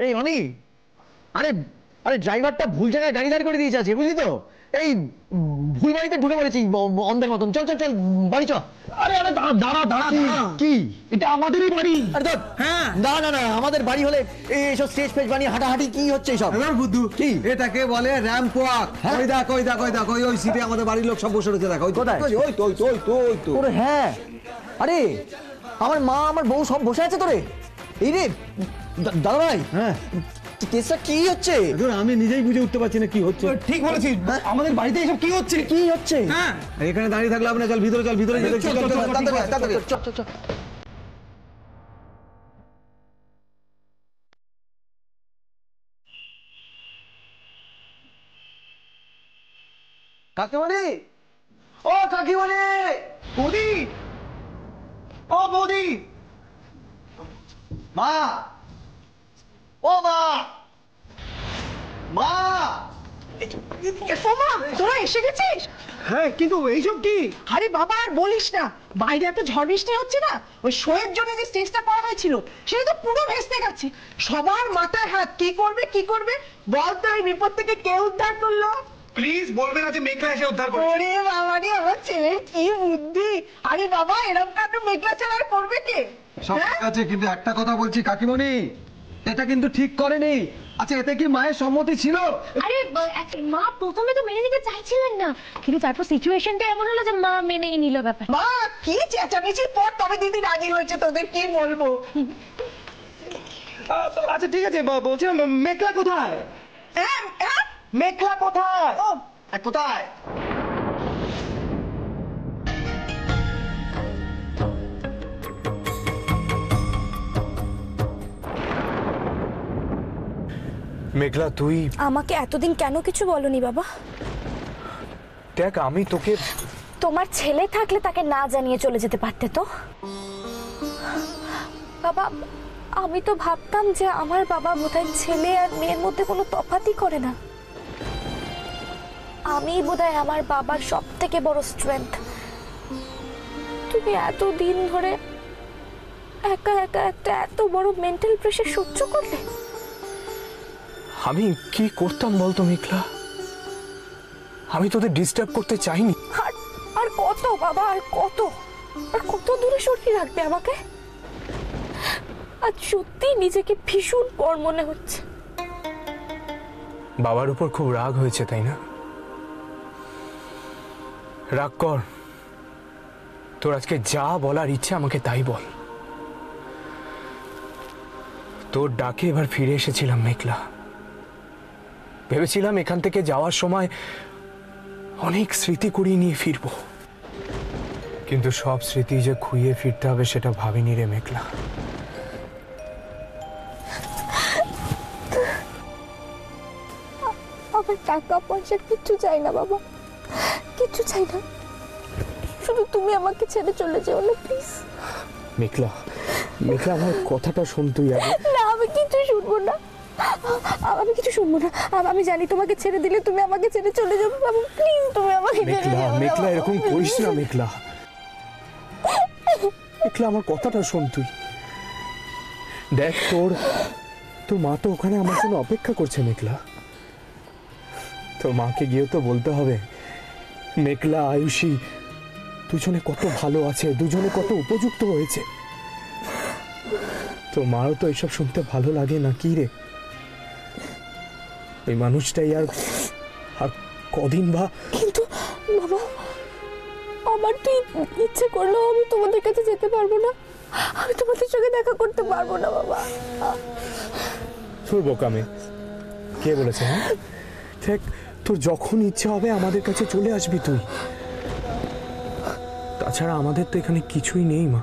এই অনি, আরে আরে ড্রাইভারটা ভুল জায়গায় গাড়ি দাঁড় করে দিয়েছে আছে, বুঝলি তো? এই ভুল বাড়িতে ঢুকে পড়েছি অন্ধের মতন। চল চল চল বাড়ি চল। আরে আরে দাঁড়া দাঁড়া দাঁড়া। কি এটা আমাদেরই বাড়ি। আরে তো হ্যাঁ না না না, আমাদের বাড়ি হলে এইসব স্টেজ ফেজ বানিয়ে হাঁটাহাঁটি কি হচ্ছে এইসব? এবার বুদ্ধু কি এটাকে বলে র্যাম্প ওয়াক। ওই দেখ ওই দেখ ওই দেখ ওই সিটে আমাদের বাড়ির লোক সব বসে রয়েছে। দেখ ওই কোথায়? ওই তো ওই তো ওই তো ওই তো। ওরে হ্যাঁ, আরে আমার মা আমার বউ সব বসে আছে তোরে। এই রে দাদা ভাই, হ্যাঁ কেসটা কি হচ্ছে? আমি নিজেই বুঝে উঠতে পারছি না কি হচ্ছে। ঠিক বলেছিস, আমাদের বাড়িতে এসব কি হচ্ছে? কি হচ্ছে? হ্যাঁ এখানে দাঁড়িয়ে থাকলে আপনি চল ভিতরে চল ভিতরে চল চল চল তাড়াতাড়ি চল চল চল। কাকিমণি, ও কাকিমণি, বৌদি, ও বৌদি, মা, ও মা, মা। ওমা, তোরা এসে গেছিস? হ্যাঁ কিন্তু এইসব কি? আরে বাবা আর বলিস না, বাইরে এত ঝড় বৃষ্টি হচ্ছে না, ওই শোয়ের জন্য যে স্টেজটা করা হয়েছিল সেটা তো পুরো ভেস্তে গেছে। সবার মাথায় হাত, কি করবে কি করবে বল তো, এই বিপদ থেকে কে উদ্ধার করলো? প্লিজ বলবে না যে মেঘলা এসে উদ্ধার করছে। ওরে বাবা রে, আমার ছেলের কি বুদ্ধি! আরে বাবা, এরকম কাণ্ড মেঘলা ছাড়া আর করবে কে? সব ঠিক আছে, কিন্তু একটা কথা বলছি কাকিমণি, এটা কিন্তু ঠিক করেনি। আচ্ছা এতে কি মায়ের সম্মতি ছিল? আরে মা প্রথমে তো মেনে নিতে চাইছিলেন না, কিন্তু তারপর সিচুয়েশনটা এমন হলো যে মা মেনেই নিল ব্যাপার। মা কি চেঁচামেচির পর তবে দিদি রাজি হয়েছে, তোদের কি বলবো। আচ্ছা ঠিক আছে, বলছিলাম মেঘলা কোথায়? হ্যাঁ হ্যাঁ, মেঘলা কোথায়? ও কোথায়? মেঘলা তুই আমাকে এতদিন কেন কিছু বলনি বাবা? দেখ আমি তোকে, তোমার ছেলে থাকলে তাকে না জানিয়ে চলে যেতে পারতে তো। বাবা, আমি তো ভাবতাম যে আমার বাবা বোধহয় ছেলে আর মেয়ের মধ্যে কোনো তফাতই করে না। আমি বোধহয় আমার বাবার সব থেকে বড় স্ট্রেংথ। তুমি এতদিন ধরে একা একা একটা এত বড় মেন্টাল প্রেশার সহ্য করলে। আমি কি করতাম বলতো মেঘলা? আমি তোদের ডিস্টার্ব করতে চাইনি। আর কত বাবা, আর কত দূরে সরিয়ে রাখবে আমাকে? আজ সত্যি নিজেকে ভীষণ পর মনে হচ্ছে। বাবার উপর খুব রাগ হয়েছে তাই না? রাগ কর, তোর আজকে যা বলার ইচ্ছে আমাকে তাই বল। তোর ডাকে এবার ফিরে এসেছিলাম মেঘলা। ভেবেছিলাম এখান থেকে যাওয়ার সময় অনেক স্মৃতি কুড়িয়ে নিয়ে ফিরবো, কিন্তু সব স্মৃতি যে খুইয়ে ফিরতে হবে সেটা ভাবিনি রে মেঘলা। আমার টাকা পয়সা কিচ্ছু চাই না বাবা, কিচ্ছু চাই না, শুধু তুমি আমাকে ছেড়ে চলে যেও না প্লিজ। মেঘলা, মেঘলা আমার কথাটা শোন তুই আগে। না, আমি কিছু শুনবো না, আমি কিছু শুনবো না। আমি জানি তোমাকে ছেড়ে দিলে তুমি আমাকে ছেড়ে চলে যাবে বাবা, প্লিজ তুমি আমাকে ছেড়ে মেঘলা, যেও না মেঘলা বাবা। এরকম করিস না মেঘলা। মেঘলা আমার কথাটা শোন তুই। দেখ তোর মা তো ওখানে আমার জন্য অপেক্ষা করছে মেঘলা। তোর মাকে গিয়ে তো বলতে হবে মেঘলা আয়ুষী দুজনে কত ভালো আছে, দুজনে কত উপযুক্ত হয়েছে। তোর মারও তো এসব শুনতে ভালো লাগে না কি রে? এই মানুষটাই আর কদিন বা। কিন্তু বাবা, আমার তো ইচ্ছে করলেও আমি তোমাদের কাছে যেতে পারবো না, আমি তোমাদের সঙ্গে দেখা করতে পারবো না বাবা। তোর বোকামে কে বলেছে? হ্যাঁ দেখ, তোর যখন ইচ্ছে হবে আমাদের কাছে চলে আসবি তুই। তাছাড়া আমাদের তো এখানে কিছুই নেই মা।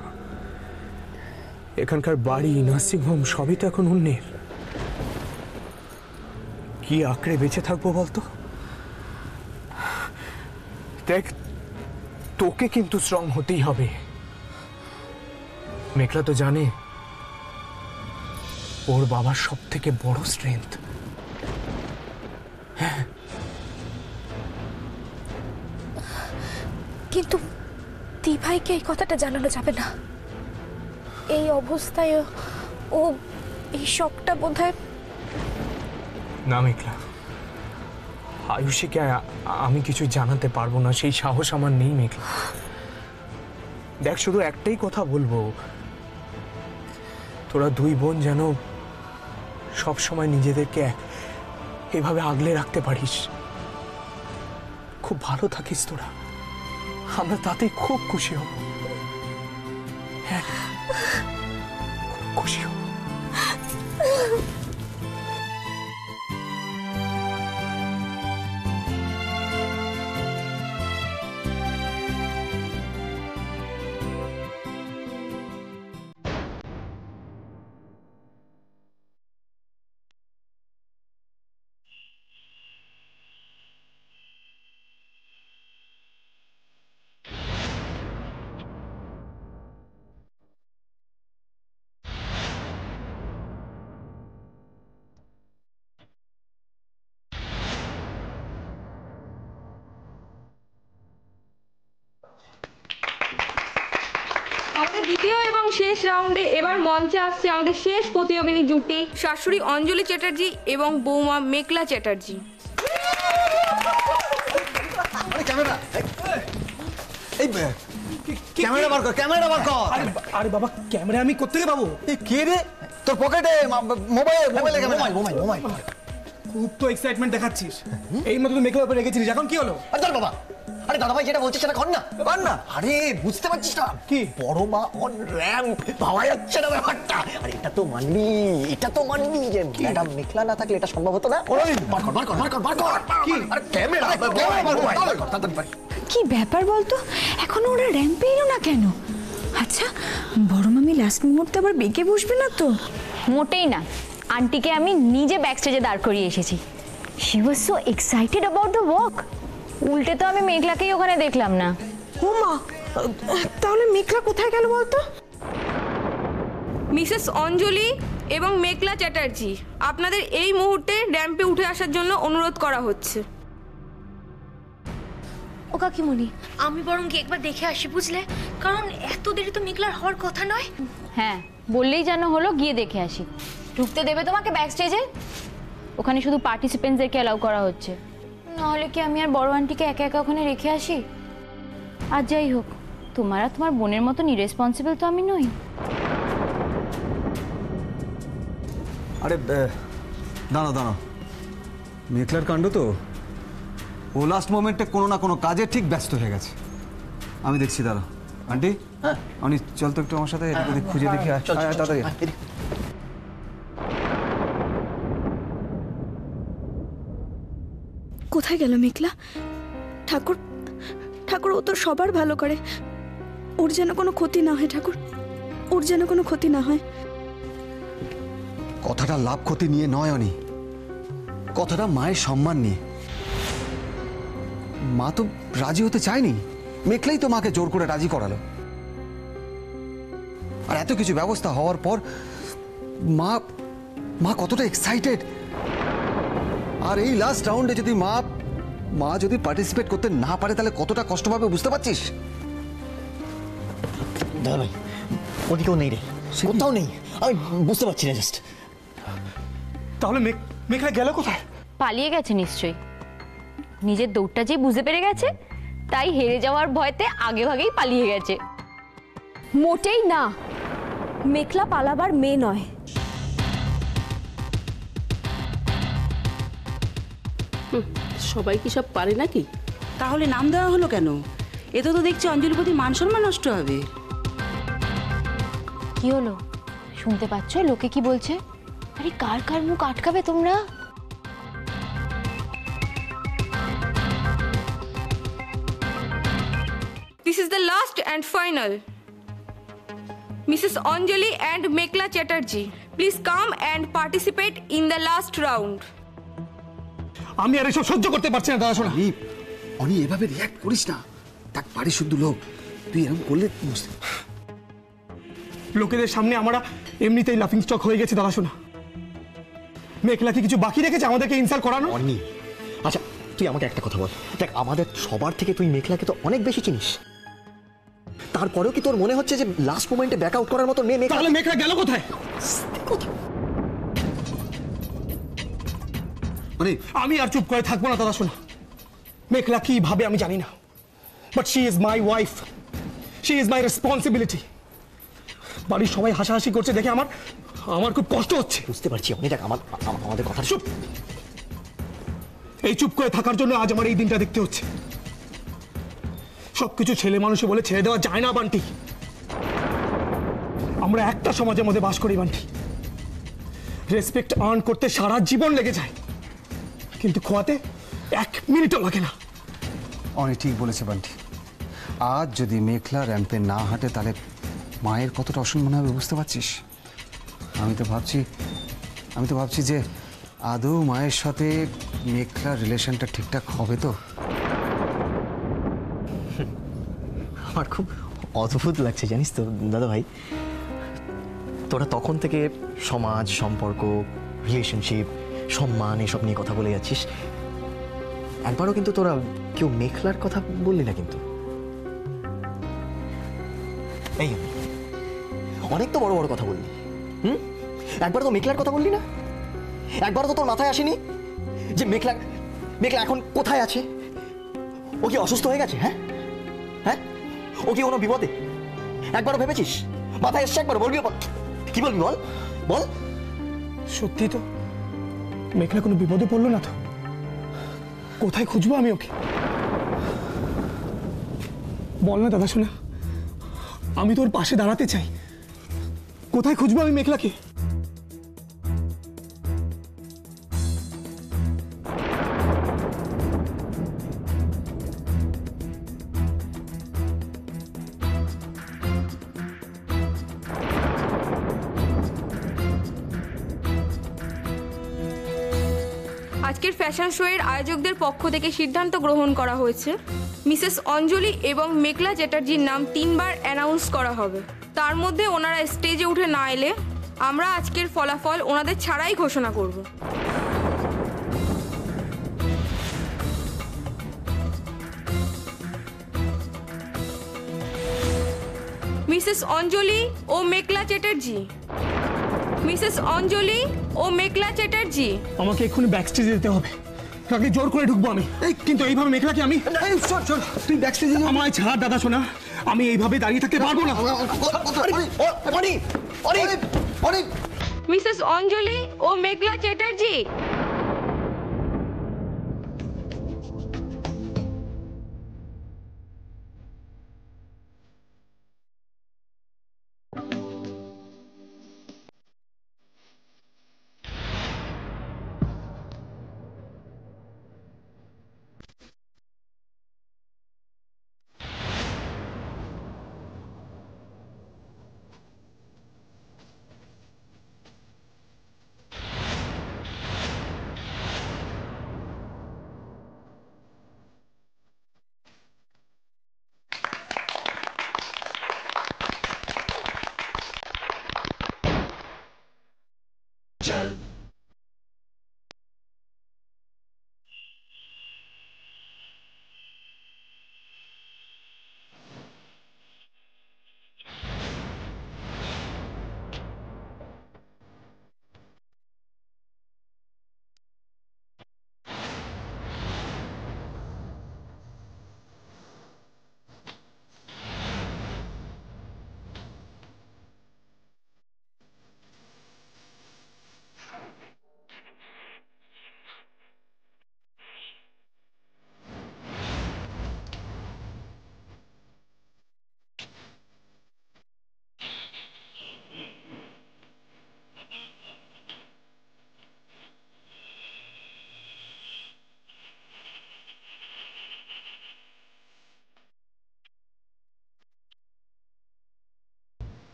এখানকার বাড়ি, নার্সিংহোম সবই তো এখন অন্যের। কি আঁকড়ে বেঁচে থাকবো বলতো? দেখ, তোকে কিন্তু স্ট্রং হতেই হবে। মেঘলা তো জানে ওর বাবার সব থেকে বড় স্ট্রেংথ। হ্যাঁ, কিন্তু দিভাইকে এই কথাটা জানানো যাবে না। এই অবস্থায় ও এই শখটা বোধহয় না মেঘলা, আয়ুষীকে আমি কিছু জানাতে পারবো না, সেই সাহস আমার নেই মেঘলা। দেখ, শুধু একটাই কথা বলবো, তোরা দুই বোন যেন সব সময় নিজেদেরকে এভাবে আগলে রাখতে পারিস, খুব ভালো থাকিস তোরা, আমরা তাতে খুব খুশি হব। হ্যাঁ, খুব খুশি হব। আমাদের দ্বিতীয় এবং শেষ রাউন্ডে এবার মঞ্চে আসছে আমাদের শেষ প্রতিযোগিনী জুটি শাশুড়ি অঞ্জলি চ্যাটার্জি এবং বৌমা মেঘলা চ্যাটার্জি। ক্যামেরা বার কর, ক্যামেরা বার কর। আরে বাবা, ক্যামেরা আমি কোত্থেকে পাবো? কে রে তোর পকেটে? মোবাইলে ক্যামেরা। মোবাইল। খুব তো এক্সাইটমেন্ট দেখাচ্ছিস। এই মতো তো মেকআপ করে রেখেছিস, এখন কি হলো? আরে বাবা, আরে দাদা ভাই যেটা বলছিস সেটা কর না। পার না। আরে বুঝতে পারছিস না কি? বড় মা অন র‍্যাম্প পাওয়া যাচ্ছে না ব্যাপারটা। আরে এটা তো মানবি যে ম্যাডাম মেঘলা না থাকলে এটা সম্ভব হতো না। বার কর। কি? আরে ক্যামেরা কি ব্যাপার বলতো, এখনো ওরা র্যাম্পে এলো না কেন? আচ্ছা, বড় মামি লাস্ট মুহূর্তে আবার বেঁকে বসবে না তো? মোটেই না, আন্টিকে আমি নিজে ব্যাকস্টেজে দাঁড় করিয়ে এসেছি। She was so excited about the walk. উল্টে তো আমি মেঘলাকেই ওখানে দেখলাম না। ও মা, তাহলে মেঘলা কোথায় গেল বলতো? মিসেস অঞ্জলি এবং মেঘলা চ্যাটার্জি, আপনাদের এই মুহূর্তে র্যাম্পে উঠে আসার জন্য অনুরোধ করা হচ্ছে। ও কাকিমণি, আমি বরং গিয়ে একবার দেখে আসি, বুঝলে? কারণ এত দেরি তো মেঘলার হওয়ার কথা নয়। হ্যাঁ, বললেই যেন হলো, গিয়ে দেখে আসি। ঢুকতে দেবে তোমাকে ব্যাকস্টেজে? ওখানে শুধু পার্টিসিপেন্টসদেরকে অ্যালাউ করা হচ্ছে। নাহলে কি আমি আর বড় আন্টিকে একা একা ওখানে রেখে আসি? আর যাই হোক, তোমার আর তোমার বোনের মতন ইরেসপন্সিবল তো আমি নই। আরে দাঁড়াও, মেঘলার কাণ্ড তো, ও লাস্ট মোমেন্টে কোনো না কোনো কাজে ঠিক ব্যস্ত হয়ে গেছে। আমি দেখছি, দাঁড়া। আন্টি, হ্যাঁ আমি চল তো একটু আমার সাথে খুঁজে দেখি। তাড়াতাড়ি। কোথায় গেল মেঘলা? ঠাকুর ঠাকুর, ও তো সবার ভালো করে, ওর যেন কোনো ক্ষতি না হয় ঠাকুর, ওর যেন কোনো ক্ষতি না হয়। কথাটা লাভ ক্ষতি নিয়ে নয় অনি, কথাটা মায়ের সম্মান নিয়ে। মা তো রাজি হতে চায়নি, মেঘলাই তো মাকে জোর করে রাজি করালো। আর এত কিছু ব্যবস্থা হওয়ার পর মা কতটা এক্সাইটেড। আর এই লাস্ট রাউন্ডে যদি মা যদি পার্টিসিপেট করতে না পারে তাহলে কতটা কষ্ট পাবে বুঝতে পারছিস? দাদা ভাই, ওদিকেও নেই রে, কোথাও নেই, আমি বুঝতে পারছি না জাস্ট। তাহলে মেঘলা গেল কোথায়? পালিয়ে গেছে নিশ্চয়ই। নিজের দৌড়টা যে বুঝে পেরে গেছে, তাই হেরে যাওয়ার ভয়তে আগে ভাগেই পালিয়ে গেছে। মোটেই না, মেঘলা পালাবার মেয়ে নয়। সবাই কি সব পারে নাকি? তাহলে নাম দেওয়া হলো কেন? এতে তো দেখছি অঞ্জলির প্রতি মান সম্মান নষ্ট হবে। কি হলো, শুনতে পাচ্ছ লোকে কি বলছে? আরে কার কার মুখ আটকাবে তোমরা? This is the last and final. Mrs. Anjali and Meghla Chatterjee, please come and participate in the last round. আমি আর এসব সহ্য করতে পারছি না দাদা। শোনা, অনি এভাবে রিয়াক্ট করিস না, তাক বাড়ি শুদ্ধ লোক, তুই এরকম করলে লোকেদের সামনে আমরা এমনিতেই লাফিং স্টক হয়ে গেছি দাদা। শোনা, মেঘলা কি কিছু বাকি রেখেছে আমাদেরকে ইনসাল্ট করানো? অনি, আচ্ছা তুই আমাকে একটা কথা বল, দেখ আমাদের সবার থেকে তুই মেঘলাকে তো অনেক বেশি চিনিস, তারপরেও কি তোর মনে হচ্ছে যে লাস্ট মোমেন্টে ব্যাক আউট করার মতো মেয়ে? তাহলে মেঘলা গেল কোথায়? মানে আমি আর চুপ করে থাকবো না দাদা শোনা। মেঘলা কি ভাবে আমি জানি না, but she is my wife, she is my responsibility. বাড়ির সবাই হাসাহাসি করছে দেখে আমার আমার খুব কষ্ট হচ্ছে। বুঝতে পারছি অনেক, আমাদের কথা চুপ। এই চুপ করে থাকার জন্য আজ আমার এই দিনটা দেখতে হচ্ছে। সবকিছু ছেলে মানুষে বলে ছেড়ে দেওয়া যায় না বান্টি। আমরা একটা সমাজের মধ্যে বাস করি বান্টি। রেসপেক্ট আর্ন করতে সারা জীবন লেগে যায়, কিন্তু খোয়াতে 1 মিনিটও লাগে না। অনেক ঠিক বলেছে বান্টি। আজ যদি মেঘলা র্যাম্পে না হাঁটে তাহলে মায়ের কতটা অসম্মান হবে বুঝতে পারছিস? আমি তো ভাবছি যে আদৌ মায়ের সাথে মেঘলার রিলেশনটা ঠিকঠাক হবে তো। আমার খুব অদ্ভুত লাগছে জানিস তো দাদা ভাই, তোরা তখন থেকে সমাজ, সম্পর্ক, রিলেশনশিপ, সম্মান এসব নিয়ে কথা বলে যাচ্ছিস, একবারও কিন্তু তোরা কেউ মেঘলার কথা বললি না কিন্তু। এই অনেক তো বড় বড় কথা বললি, একবার তো মেঘলার কথা বললি না? একবারও তো তোর মাথায় আসেনি যে মেঘলা এখন কোথায় আছে? ও কি অসুস্থ হয়ে গেছে? হ্যাঁ হ্যাঁ, ও কি কোনো বিপদে? একবারও ভেবেছিস? মাথায় এসছে একবার? বলবি? কি বলবি বল বল। সত্যি তো মেঘলা কোনো বিপদে পড়লো না তো? কোথায় খুঁজবো আমি ওকে? বল না দাদা শোনা, আমি তোর পাশে দাঁড়াতে চাই। কোথায় খুঁজবো আমি মেঘলাকে? আজকের ফ্যাশন শো এর আয়োজকদের পক্ষ থেকে সিদ্ধান্ত গ্রহণ করা হয়েছে মিসেস অঞ্জলি এবং মেঘলা চ্যাটার্জির নাম 3 বার অ্যানাউন্স করা হবে। তার মধ্যে ওনারা স্টেজে উঠে না এলে আমরা আজকের ফলাফল ওনাদের ছাড়াই ঘোষণা করব। মিসেস অঞ্জলি ও মেঘলা চ্যাটার্জি, মিসেস অঞ্জলি ও মেঘলা চ্যাটার্জি। আমাকে এক্ষুনি ব্যাক স্টেজে যেতে হবে, তাকে জোর করে ঢুকবো আমি, কিন্তু এইভাবে মেঘলাকে আমি। তুই ব্যাক স্টেজে আমায় ছাড় দাদা শোনা, আমি এইভাবে দাঁড়িয়ে থাকতে পারবো না। মিসেস অঞ্জলি ও মেঘলা চ্যাটার্জি।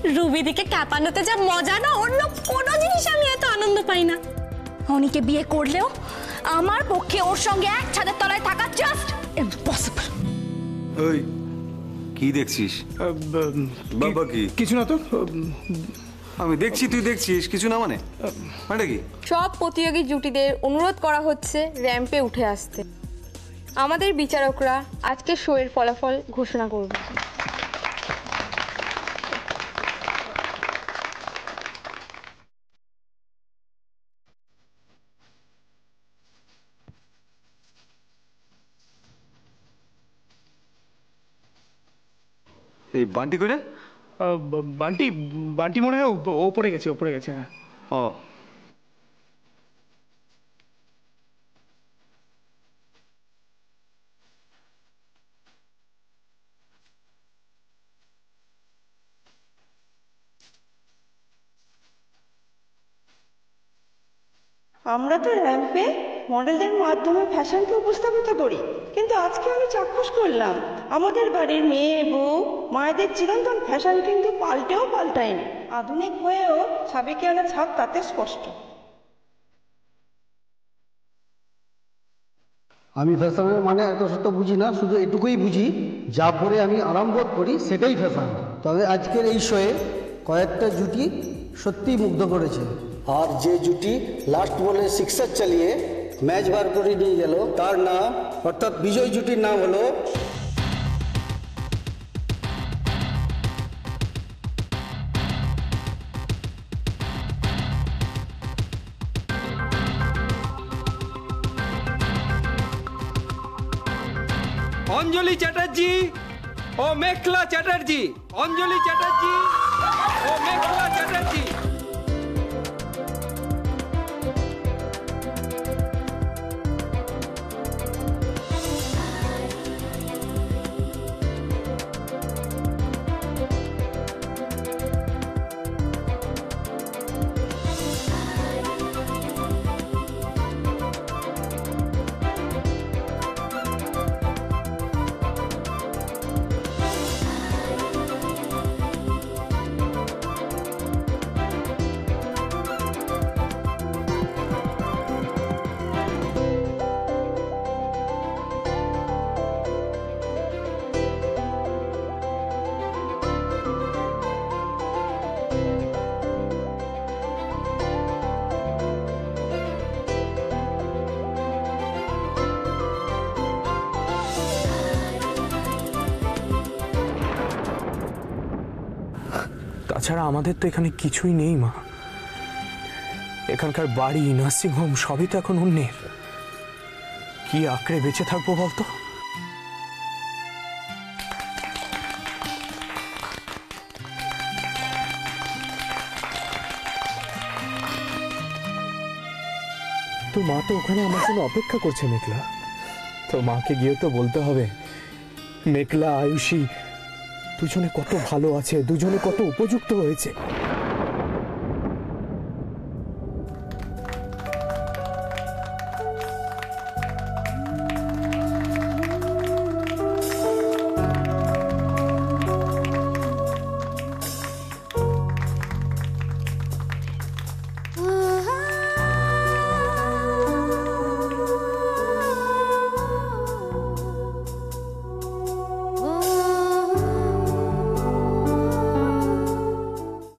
রুবিদিকে ক্যাপানোতে যা মজা না, অন্য কোনো জিনিস আমি এত আনন্দ পাই না। অনিকে বিয়ে করলেও আমার পক্ষে ওর সঙ্গে এক ছাদের তলায় থাকা জাস্ট ইম্পসিবল। ওই কি দেখছিস? বাবা কি? কিছু না তো। আমি দেখছি, তুই দেখছিস, কিছু না মানে মানে কি? সব প্রতিযোগী জুটিদের অনুরোধ করা হচ্ছে র্যাম্পে উঠে আসতে। আমাদের বিচারকরা আজকে শোয়ের ফলাফল ঘোষণা করবে। এই বান্টি করে বান্টি বান্টি মনে হয় ওপরে গেছে, ওপরে গেছে। হ্যাঁ। ও আমরা তো র্যাম্পে মডেলদের মাধ্যমে ফ্যাশনকে উপস্থাপিত করি, কিন্তু আজকে আমি চাক্ষুষ করলাম আমাদের বাড়ির মেয়ে বউ মায়েদের চিরন্তন ফ্যাশন কিন্তু পাল্টেও পাল্টায়নি, আধুনিক হয়েও সাবেকিয়ানা ছাপ তাতে স্পষ্ট। আমি ফ্যাশনের মানে এত সত্য বুঝি না, শুধু এটুকুই বুঝি যা পরে আমি আরাম বোধ করি সেটাই ফ্যাশন। তবে আজকের এই শোয়ে কয়েকটা জুটি সত্যিই মুগ্ধ করেছে, আর যে জুটি লাস্ট বলে সিক্সার চালিয়ে ম্যাচ বার করে নিয়ে গেল তার নাম, অর্থাৎ বিজয় জুটির নাম হলো অঞ্জলি চ্যাটার্জি ও মেঘলা চ্যাটার্জি। অঞ্জলি চ্যাটার্জি ও মেঘলা চ্যাটার্জি। তাছাড়া আমাদের তো এখানে কিছুই নেই মা। এখানকার বাড়ি, নার্সিংহোম সবই তো এখন অন্যের। কি আঁকড়ে বেঁচে থাকবো বলতো? তো মা তো ওখানে আমার জন্য অপেক্ষা করছে মেঘলা। তো মাকে গিয়ে তো বলতে হবে মেঘলা আয়ুষী দুজনে কত ভালো আছে, দুজনে কত উপযুক্ত হয়েছে।